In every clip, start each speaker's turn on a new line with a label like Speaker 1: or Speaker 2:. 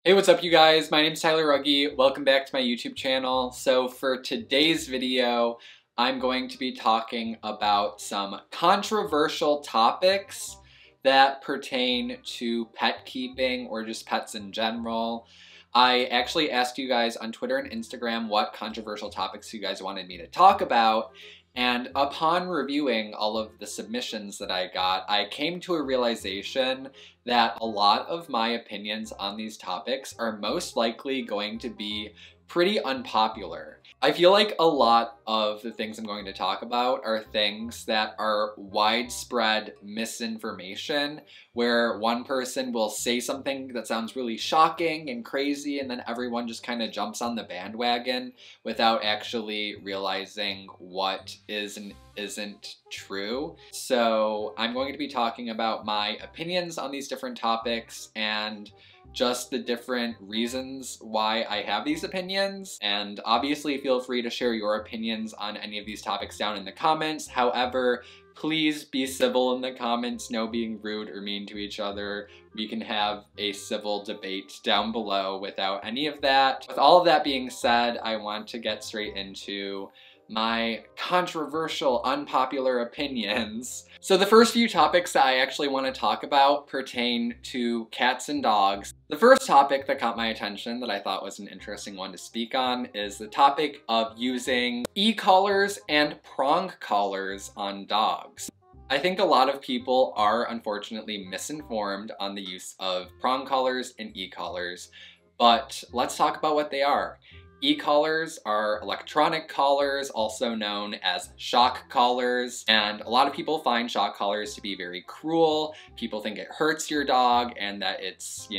Speaker 1: Hey, what's up you guys? My name is Tyler Rugge. Welcome back to my YouTube channel. So for today's video, I'm going to be talking about some controversial topics that pertain to pet keeping or just pets in general. I actually asked you guys on Twitter and Instagram what controversial topics you guys wanted me to talk about. And upon reviewing all of the submissions that I got, I came to a realization that a lot of my opinions on these topics are most likely going to be pretty unpopular. I feel like a lot of the things I'm going to talk about are things that are widespread misinformation, where one person will say something that sounds really shocking and crazy, and then everyone just kind of jumps on the bandwagon without actually realizing what is and isn't true. So I'm going to be talking about my opinions on these different topics and just the different reasons why I have these opinions. And obviously feel free to share your opinions on any of these topics down in the comments. However, please be civil in the comments, no being rude or mean to each other. We can have a civil debate down below without any of that. With all of that being said, I want to get straight into my controversial, unpopular opinions. So the first few topics that I actually want to talk about pertain to cats and dogs. The first topic that caught my attention that I thought was an interesting one to speak on is the topic of using e-collars and prong collars on dogs. I think a lot of people are unfortunately misinformed on the use of prong collars and e-collars, but let's talk about what they are. E-collars are electronic collars, also known as shock collars, and a lot of people find shock collars to be very cruel. People think it hurts your dog and that it's,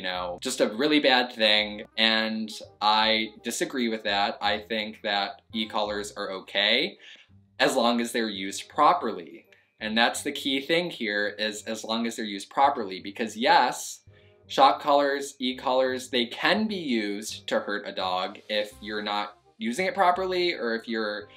Speaker 1: just a really bad thing, and I disagree with that. I think that e-collars are okay as long as they're used properly. And that's the key thing here, is as long as they're used properly, because yes, shock collars, e-collars, they can be used to hurt a dog if you're not using it properly, or if you're,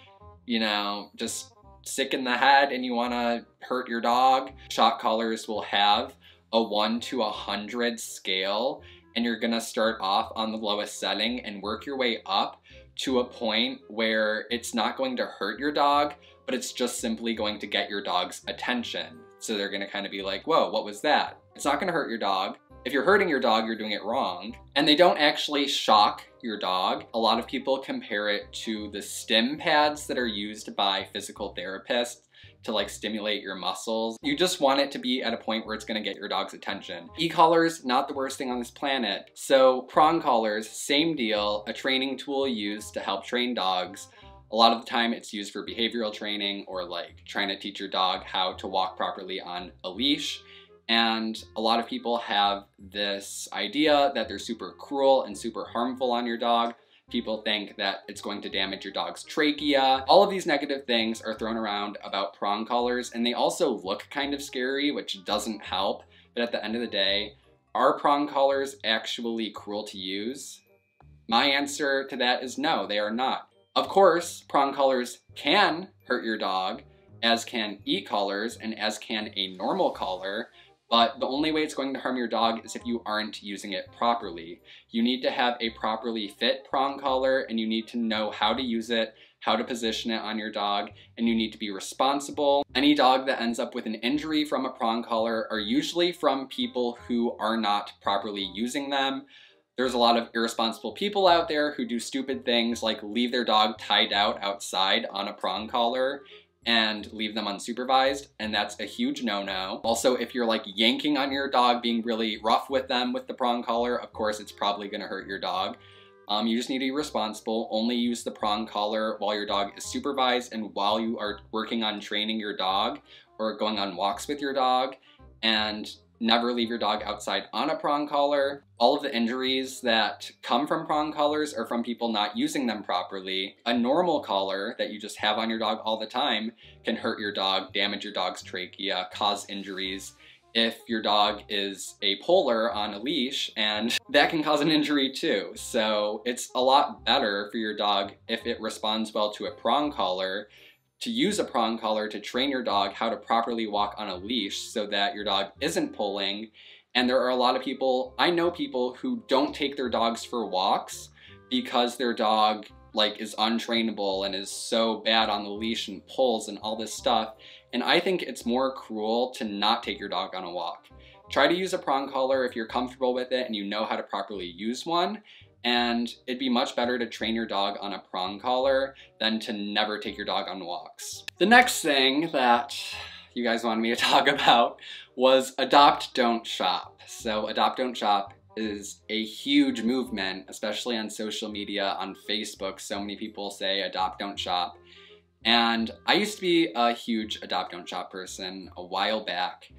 Speaker 1: just sick in the head and you want to hurt your dog. Shock collars will have a 1 to 100 scale, and you're gonna start off on the lowest setting and work your way up to a point where it's not going to hurt your dog, but it's just simply going to get your dog's attention. So they're gonna kind of be like, whoa, what was that? It's not gonna hurt your dog. If you're hurting your dog, you're doing it wrong. And they don't actually shock your dog. A lot of people compare it to the stim pads that are used by physical therapists to stimulate your muscles. You just want it to be at a point where it's gonna get your dog's attention. E-collars, not the worst thing on this planet. So prong collars, same deal, a training tool used to help train dogs. A lot of the time it's used for behavioral training or trying to teach your dog how to walk properly on a leash. And a lot of people have this idea that they're super cruel and super harmful on your dog. People think that it's going to damage your dog's trachea. All of these negative things are thrown around about prong collars, and they also look kind of scary, which doesn't help. But at the end of the day, are prong collars actually cruel to use? My answer to that is no, they are not. Of course, prong collars can hurt your dog, as can e-collars and as can a normal collar. But the only way it's going to harm your dog is if you aren't using it properly. You need to have a properly fit prong collar, and you need to know how to use it, how to position it on your dog, and you need to be responsible. Any dog that ends up with an injury from a prong collar are usually from people who are not properly using them. There's a lot of irresponsible people out there who do stupid things like leave their dog tied out outside on a prong collar and leave them unsupervised, and that's a huge no-no. Also, if you're yanking on your dog, being really rough with them with the prong collar, of course it's probably gonna hurt your dog. You just need to be responsible. Only use the prong collar while your dog is supervised and while you are working on training your dog or going on walks with your dog, and never leave your dog outside on a prong collar. All of the injuries that come from prong collars are from people not using them properly. A normal collar that you just have on your dog all the time can hurt your dog, damage your dog's trachea, cause injuries. If your dog is a polar on a leash, and that can cause an injury too. So it's a lot better for your dog if it responds well to a prong collar, to use a prong collar to train your dog how to properly walk on a leash so that your dog isn't pulling And there are a lot of people, I know people who don't take their dogs for walks because their dog like is untrainable and is so bad on the leash and pulls and all this stuff. And I think it's more cruel to not take your dog on a walk. Try to use a prawn collar if you're comfortable with it and you know how to properly use one. And it'd be much better to train your dog on a prawn collar than to never take your dog on walks. The next thing that you guys wanted me to talk about was adopt, don't shop. So adopt, don't shop is a huge movement, especially on social media, on Facebook. So many people say adopt, don't shop. And I used to be a huge adopt, don't shop person a while back.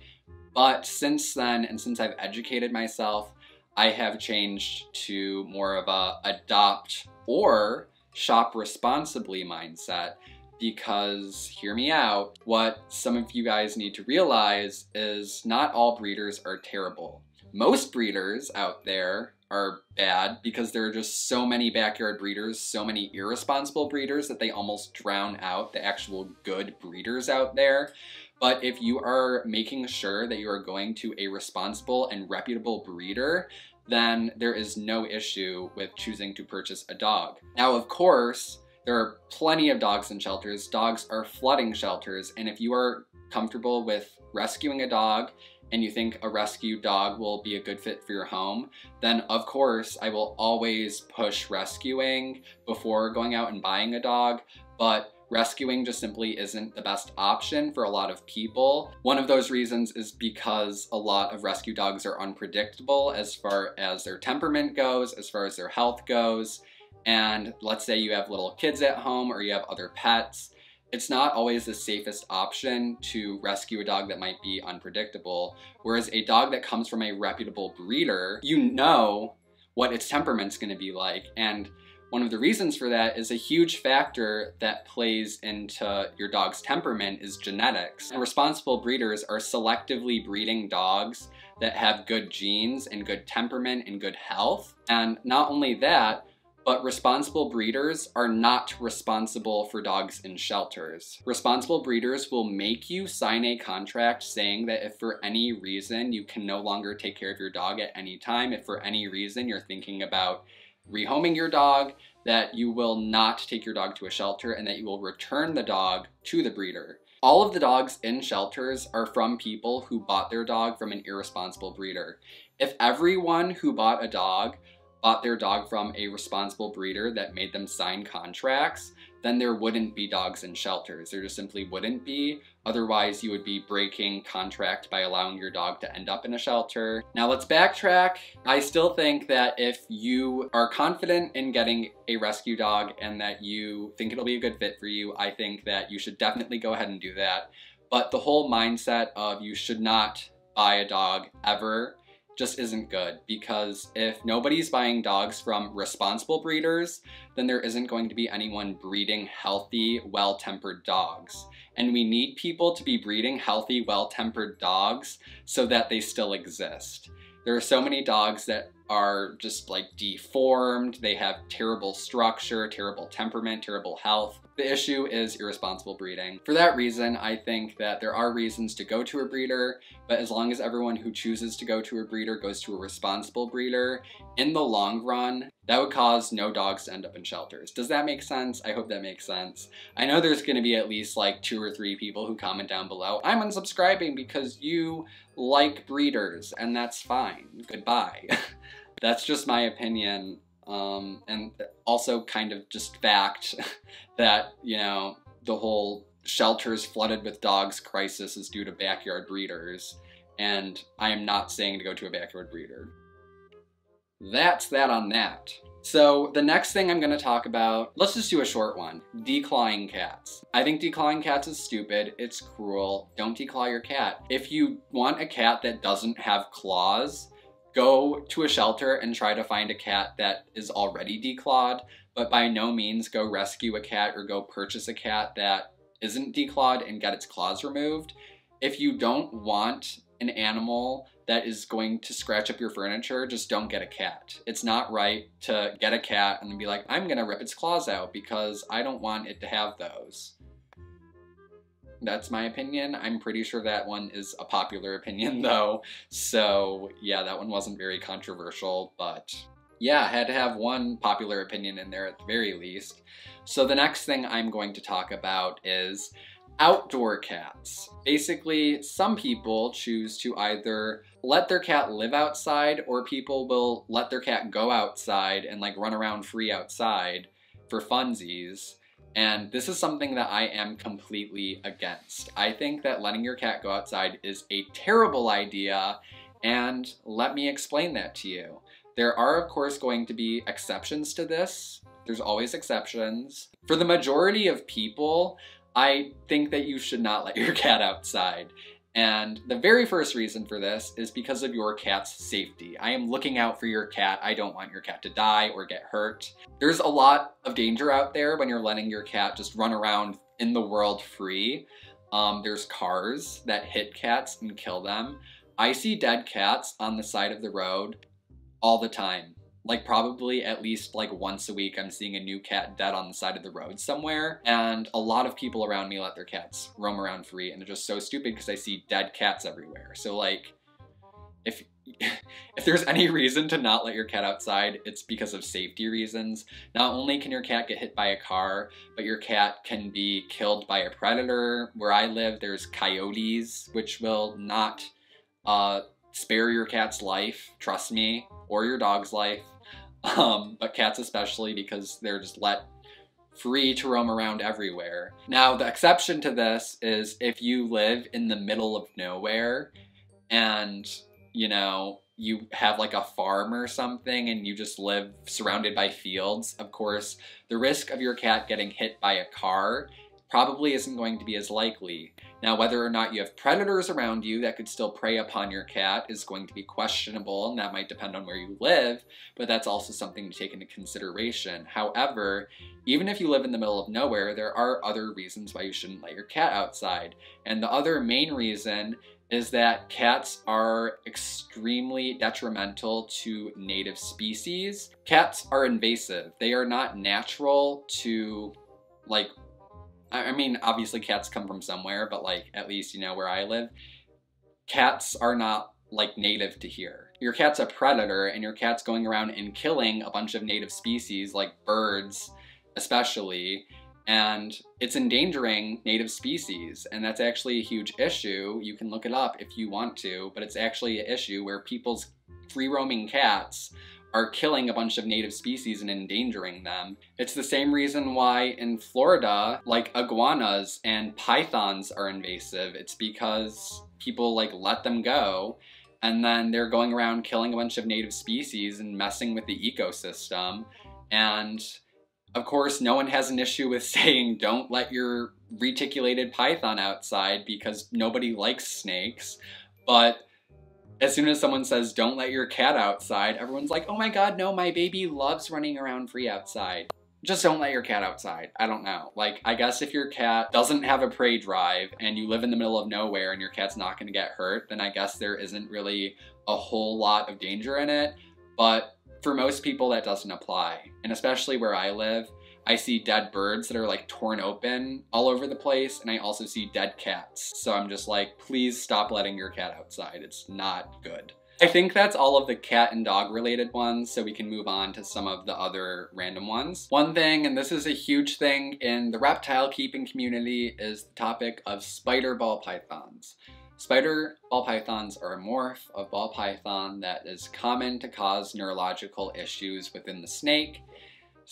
Speaker 1: But since then, and since I've educated myself, I have changed to more of a adopt or shop responsibly mindset. Because, hear me out, what some of you guys need to realize is not all breeders are terrible. Most breeders out there are bad because there are just so many backyard breeders, so many irresponsible breeders that they almost drown out the actual good breeders out there. But if you are making sure that you are going to a responsible and reputable breeder, then there is no issue with choosing to purchase a dog. Now, of course, there are plenty of dogs in shelters. Dogs are flooding shelters, and if you are comfortable with rescuing a dog and you think a rescue dog will be a good fit for your home, then of course I will always push rescuing before going out and buying a dog, but rescuing just simply isn't the best option for a lot of people. One of those reasons is because a lot of rescue dogs are unpredictable as far as their temperament goes, as far as their health goes. And let's say you have little kids at home or you have other pets, it's not always the safest option to rescue a dog that might be unpredictable. Whereas a dog that comes from a reputable breeder, you know what its temperament's gonna be like. And one of the reasons for that is a huge factor that plays into your dog's temperament is genetics. And responsible breeders are selectively breeding dogs that have good genes and good temperament and good health. And not only that, but responsible breeders are not responsible for dogs in shelters. Responsible breeders will make you sign a contract saying that if for any reason you can no longer take care of your dog at any time, if for any reason you're thinking about rehoming your dog, that you will not take your dog to a shelter and that you will return the dog to the breeder. All of the dogs in shelters are from people who bought their dog from an irresponsible breeder. If everyone who bought a dog bought their dog from a responsible breeder that made them sign contracts, then there wouldn't be dogs in shelters. There just simply wouldn't be. Otherwise, you would be breaking contract by allowing your dog to end up in a shelter. Now let's backtrack. I still think that if you are confident in getting a rescue dog and that you think it'll be a good fit for you, I think that you should definitely go ahead and do that. But the whole mindset of you should not buy a dog ever just isn't good, because if nobody's buying dogs from responsible breeders, then there isn't going to be anyone breeding healthy, well-tempered dogs. And we need people to be breeding healthy, well-tempered dogs so that they still exist. There are so many dogs that are just like deformed, they have terrible structure, terrible temperament, terrible health. The issue is irresponsible breeding. For that reason, I think that there are reasons to go to a breeder, but as long as everyone who chooses to go to a breeder goes to a responsible breeder, in the long run, that would cause no dogs to end up in shelters. Does that make sense? I hope that makes sense. I know there's gonna be at least like 2 or 3 people who comment down below, I'm unsubscribing because you like breeders, and that's fine. Goodbye. That's just my opinion, and also kind of just fact that, you know, the whole shelters flooded with dogs crisis is due to backyard breeders, and I am not saying to go to a backyard breeder. That's that on that. So the next thing I'm gonna talk about, let's just do a short one, declawing cats. I think declawing cats is stupid, it's cruel, don't declaw your cat. If you want a cat that doesn't have claws, go to a shelter and try to find a cat that is already declawed, but by no means go rescue a cat or go purchase a cat that isn't declawed and get its claws removed. If you don't want an animal that is going to scratch up your furniture, just don't get a cat. It's not right to get a cat and then be like, I'm gonna rip its claws out because I don't want it to have those. That's my opinion. I'm pretty sure that one is a popular opinion though. So yeah, that one wasn't very controversial, but yeah, I had to have one popular opinion in there at the very least. So the next thing I'm going to talk about is outdoor cats. Basically, some people choose to either let their cat live outside, or people will let their cat go outside and like run around free outside for funsies. And this is something that I am completely against. I think that letting your cat go outside is a terrible idea, and let me explain that to you. There are, of course, going to be exceptions to this. There's always exceptions. For the majority of people, I think that you should not let your cat outside. And the very first reason for this is because of your cat's safety. I am looking out for your cat. I don't want your cat to die or get hurt. There's a lot of danger out there when you're letting your cat just run around in the world free. There's cars that hit cats and kill them. I see dead cats on the side of the road all the time. Like probably at least like once a week I'm seeing a new cat dead on the side of the road somewhere, and a lot of people around me let their cats roam around free, and they're just so stupid because I see dead cats everywhere. So like, if there's any reason to not let your cat outside, it's because of safety reasons. Not only can your cat get hit by a car, but your cat can be killed by a predator. Where I live, there's coyotes, which will not spare your cat's life, trust me, or your dog's life, but cats especially, because they're just let free to roam around everywhere. Now, the exception to this is if you live in the middle of nowhere and, you know, you have like a farm or something and you just live surrounded by fields. Of course, the risk of your cat getting hit by a car probably isn't going to be as likely. Now, whether or not you have predators around you that could still prey upon your cat is going to be questionable, and that might depend on where you live, but that's also something to take into consideration. However, even if you live in the middle of nowhere, there are other reasons why you shouldn't let your cat outside. And the other main reason is that cats are extremely detrimental to native species. Cats are invasive. They are not natural to, like, I mean, obviously cats come from somewhere, but like, at least, you know, where I live, cats are not like native to here. Your cat's a predator, and your cat's going around and killing a bunch of native species, like birds especially, and it's endangering native species. And that's actually a huge issue. You can look it up if you want to, but it's actually an issue where people's free-roaming cats are killing a bunch of native species and endangering them. It's the same reason why in Florida, like iguanas and pythons are invasive. It's because people like let them go, and then they're going around killing a bunch of native species and messing with the ecosystem. And of course, no one has an issue with saying don't let your reticulated python outside because nobody likes snakes. But as soon as someone says, don't let your cat outside, everyone's like, oh my God, no, my baby loves running around free outside. Just don't let your cat outside. I don't know. Like, I guess if your cat doesn't have a prey drive and you live in the middle of nowhere and your cat's not gonna get hurt, then I guess there isn't really a whole lot of danger in it. But for most people, that doesn't apply. And especially where I live, I see dead birds that are like torn open all over the place, and I also see dead cats. So I'm just like, please stop letting your cat outside. It's not good. I think that's all of the cat and dog related ones, so we can move on to some of the other random ones. One thing, and this is a huge thing in the reptile keeping community, is the topic of spider ball pythons. Spider ball pythons are a morph of ball python that is common to cause neurological issues within the snake.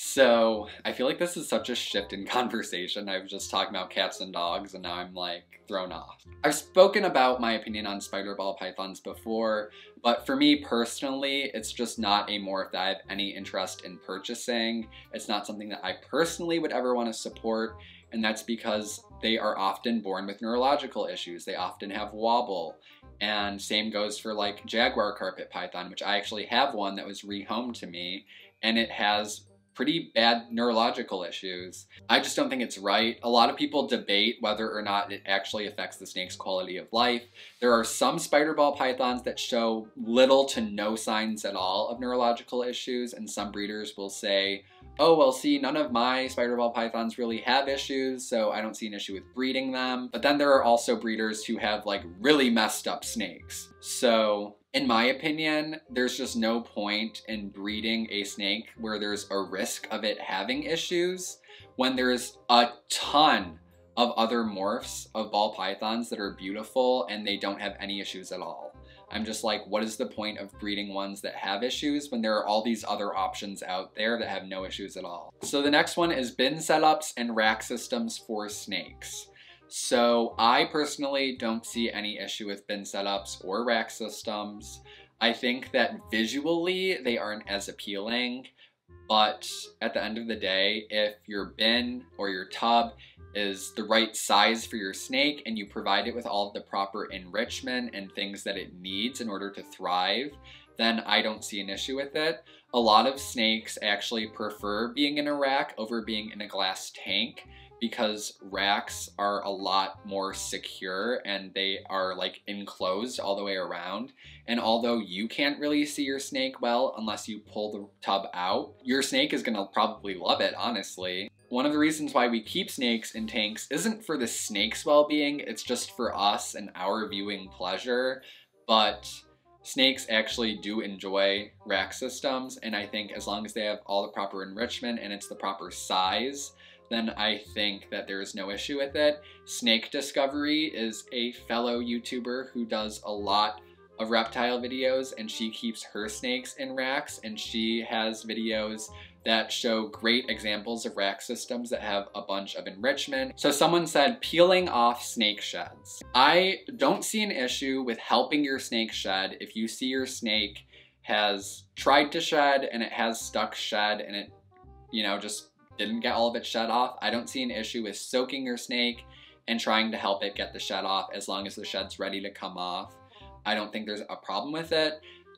Speaker 1: So I feel like this is such a shift in conversation. I was just talking about cats and dogs, and now I'm like thrown off. I've spoken about my opinion on spider ball pythons before, but for me personally, it's just not a morph that I have any interest in purchasing. It's not something that I personally would ever want to support, and that's because they are often born with neurological issues. They often have wobble, and same goes for like jaguar carpet python, which I actually have one that was rehomed to me, and it has pretty bad neurological issues. I just don't think it's right. A lot of people debate whether or not it actually affects the snake's quality of life. There are some spider ball pythons that show little to no signs at all of neurological issues, and some breeders will say, oh, well, see, none of my spider ball pythons really have issues, so I don't see an issue with breeding them. But then there are also breeders who have like really messed up snakes. So in my opinion, there's just no point in breeding a snake where there's a risk of it having issues when there's a ton of other morphs of ball pythons that are beautiful and they don't have any issues at all. I'm just like, what is the point of breeding ones that have issues when there are all these other options out there that have no issues at all? So the next one is bin setups and rack systems for snakes. So I personally don't see any issue with bin setups or rack systems. I think that visually they aren't as appealing, but at the end of the day, if your bin or your tub is the right size for your snake and you provide it with all of the proper enrichment and things that it needs in order to thrive, then I don't see an issue with it. A lot of snakes actually prefer being in a rack over being in a glass tank, because racks are a lot more secure and they are like enclosed all the way around. And although you can't really see your snake well unless you pull the tub out, your snake is gonna probably love it, honestly. One of the reasons why we keep snakes in tanks isn't for the snake's well-being, it's just for us and our viewing pleasure. But snakes actually do enjoy rack systems, and I think as long as they have all the proper enrichment and it's the proper size, then I think that there is no issue with it. Snake Discovery is a fellow YouTuber who does a lot of reptile videos, and she keeps her snakes in racks, and she has videos that show great examples of rack systems that have a bunch of enrichment. So someone said peeling off snake sheds. I don't see an issue with helping your snake shed if you see your snake has tried to shed and it has stuck shed and it, you know, just didn't get all of it shed off. I don't see an issue with soaking your snake and trying to help it get the shed off as long as the shed's ready to come off. I don't think there's a problem with it.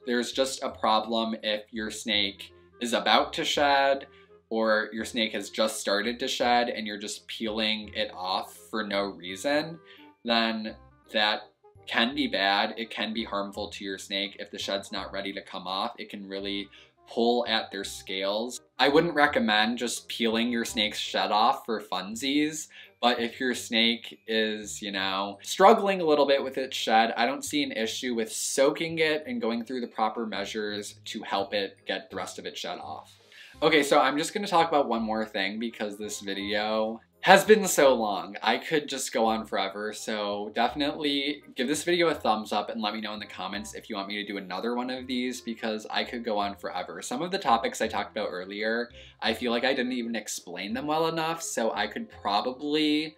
Speaker 1: There's just a problem if your snake is about to shed or your snake has just started to shed and you're just peeling it off for no reason. Then that can be bad. It can be harmful to your snake if the shed's not ready to come off. It can really pull at their scales. I wouldn't recommend just peeling your snake's shed off for funsies, but if your snake is, you know, struggling a little bit with its shed, I don't see an issue with soaking it and going through the proper measures to help it get the rest of its shed off. Okay, so I'm just gonna talk about one more thing because this video has been so long. I could just go on forever, so definitely give this video a thumbs up and let me know in the comments if you want me to do another one of these, because I could go on forever. Some of the topics I talked about earlier, I feel like I didn't even explain them well enough, so I could probably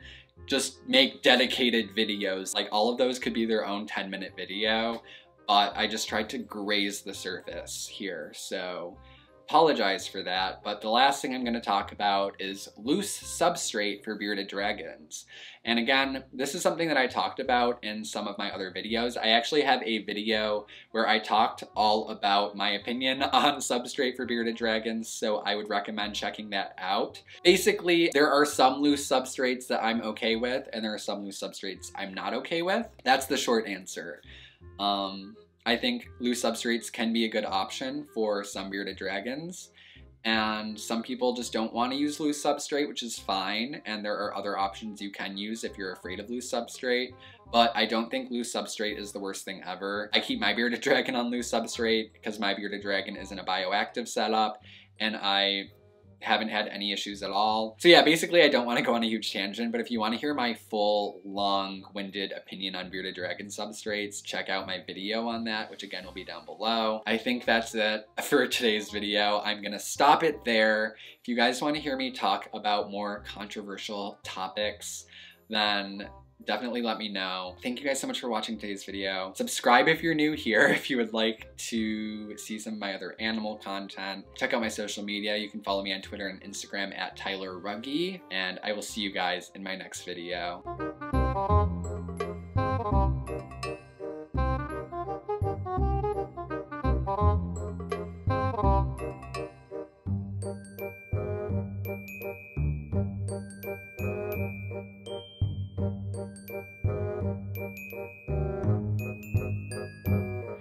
Speaker 1: just make dedicated videos. Like all of those could be their own 10-minute video, but I just tried to graze the surface here, so apologize for that. But the last thing I'm going to talk about is loose substrate for bearded dragons. And again, this is something that I talked about in some of my other videos. I actually have a video where I talked all about my opinion on substrate for bearded dragons, so I would recommend checking that out. Basically, there are some loose substrates that I'm okay with, and there are some loose substrates I'm not okay with. That's the short answer. I think loose substrates can be a good option for some bearded dragons, and some people just don't want to use loose substrate, which is fine, and there are other options you can use if you're afraid of loose substrate, but I don't think loose substrate is the worst thing ever. I keep my bearded dragon on loose substrate because my bearded dragon is in a bioactive setup, and I haven't had any issues at all. So yeah, basically I don't want to go on a huge tangent, but if you want to hear my full long-winded opinion on bearded dragon substrates, check out my video on that, which again will be down below. I think that's it for today's video. I'm gonna stop it there. If you guys want to hear me talk about more controversial topics, then definitely let me know. Thank you guys so much for watching today's video. Subscribe if you're new here, if you would like to see some of my other animal content. Check out my social media. You can follow me on Twitter and Instagram at Tyler Rugge, and I will see you guys in my next video.